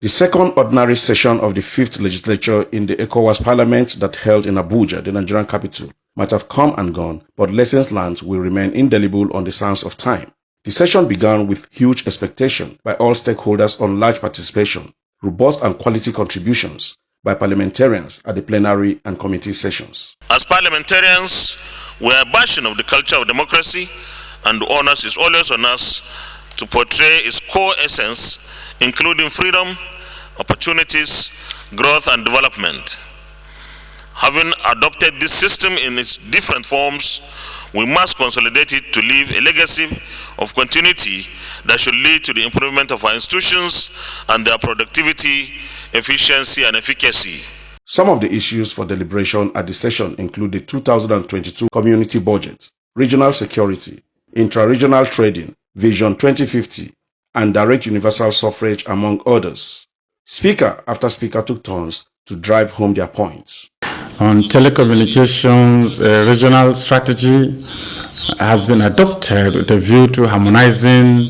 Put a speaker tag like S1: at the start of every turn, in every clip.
S1: The second ordinary session of the 5th Legislature in the ECOWAS Parliament that held in Abuja, the Nigerian capital, might have come and gone, but lessons learned will remain indelible on the sands of time. The session began with huge expectation by all stakeholders on large participation, robust and quality contributions by parliamentarians at the plenary and committee sessions.
S2: As parliamentarians, we are a bastion of the culture of democracy, and the onus is always on us to portray its core essence, including freedom, opportunities, growth and development. Having adopted this system in its different forms, we must consolidate it to leave a legacy of continuity that should lead to the improvement of our institutions and their productivity, efficiency and efficacy.
S1: Some of the issues for deliberation at the session include the 2022 community budget, regional security, intra-regional trading, Vision 2050, and direct universal suffrage, among others. Speaker after speaker took turns to drive home their points.
S3: On telecommunications, a regional strategy has been adopted with a view to harmonizing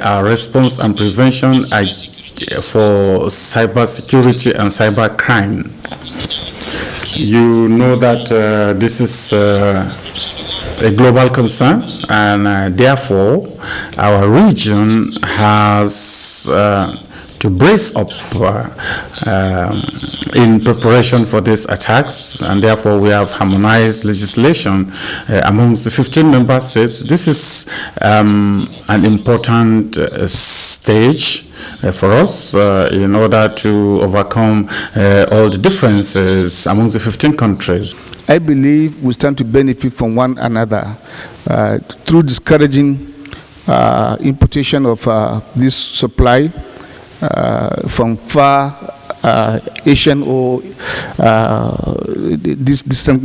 S3: our response and prevention for cybersecurity and cybercrime. You know that this is a global concern, and therefore our region has to brace up in preparation for these attacks, and therefore we have harmonized legislation amongst the 15 member states. This is an important stage for us in order to overcome all the differences amongst the 15 countries.
S4: I believe we stand to benefit from one another through discouraging importation of this supply from far Asian or this distant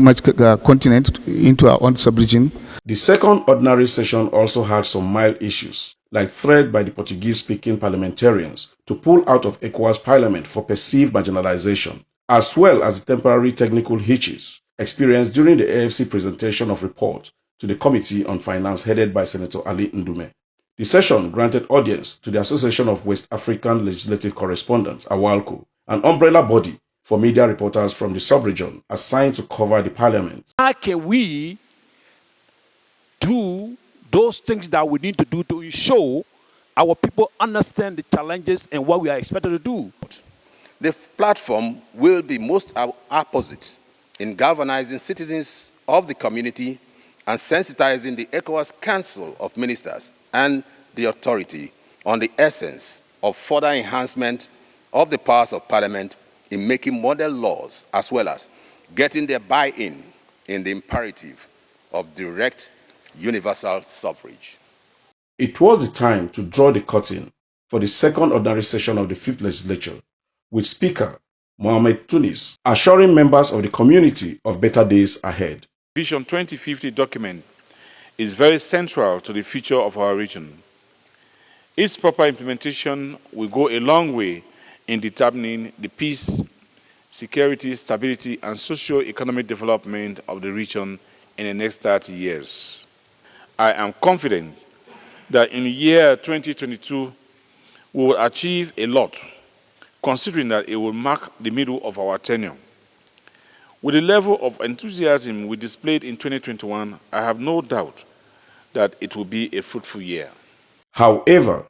S4: continent into our own sub-region.
S1: The second ordinary session also had some mild issues, like threat by the Portuguese-speaking parliamentarians to pull out of ECOWAS Parliament for perceived marginalisation, as well as the temporary technical hitches experienced during the AFC presentation of report to the Committee on Finance headed by Senator Ali Ndume. The session granted audience to the Association of West African Legislative Correspondents, AWALCO, an umbrella body for media reporters from the sub-region assigned to cover the parliament.
S5: How can we do those things that we need to do to ensure our people understand the challenges and what we are expected to do?
S6: The platform will be most opposite in galvanizing citizens of the community and sensitizing the ECOWAS Council of Ministers and the authority on the essence of further enhancement of the powers of Parliament in making model laws, as well as getting their buy-in in the imperative of direct universal suffrage.
S1: It was the time to draw the curtain for the second ordinary session of the 5th Legislature, with Speaker Mohammed Tunis assuring members of the community of better days ahead.
S7: Vision 2050 document is very central to the future of our region. Its proper implementation will go a long way in determining the peace, security, stability, and socio-economic development of the region in the next 30 years. I am confident that in the year 2022, we will achieve a lot, considering that it will mark the middle of our tenure. With the level of enthusiasm we displayed in 2021, I have no doubt that it will be a fruitful year.
S1: However,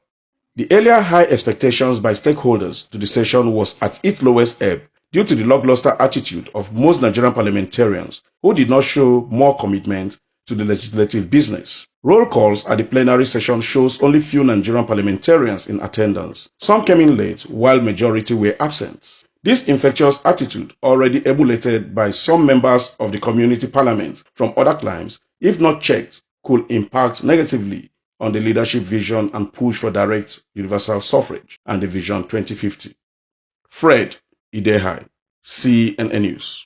S1: the earlier high expectations by stakeholders to the session was at its lowest ebb due to the lackluster attitude of most Nigerian parliamentarians who did not show more commitment to the legislative business. Roll calls at the plenary session shows only few Nigerian parliamentarians in attendance. Some came in late while majority were absent. This infectious attitude, already emulated by some members of the community parliament from other climes, if not checked, could impact negatively on the leadership vision and push for direct universal suffrage and the Vision 2050. Fred Idehai, CNN News.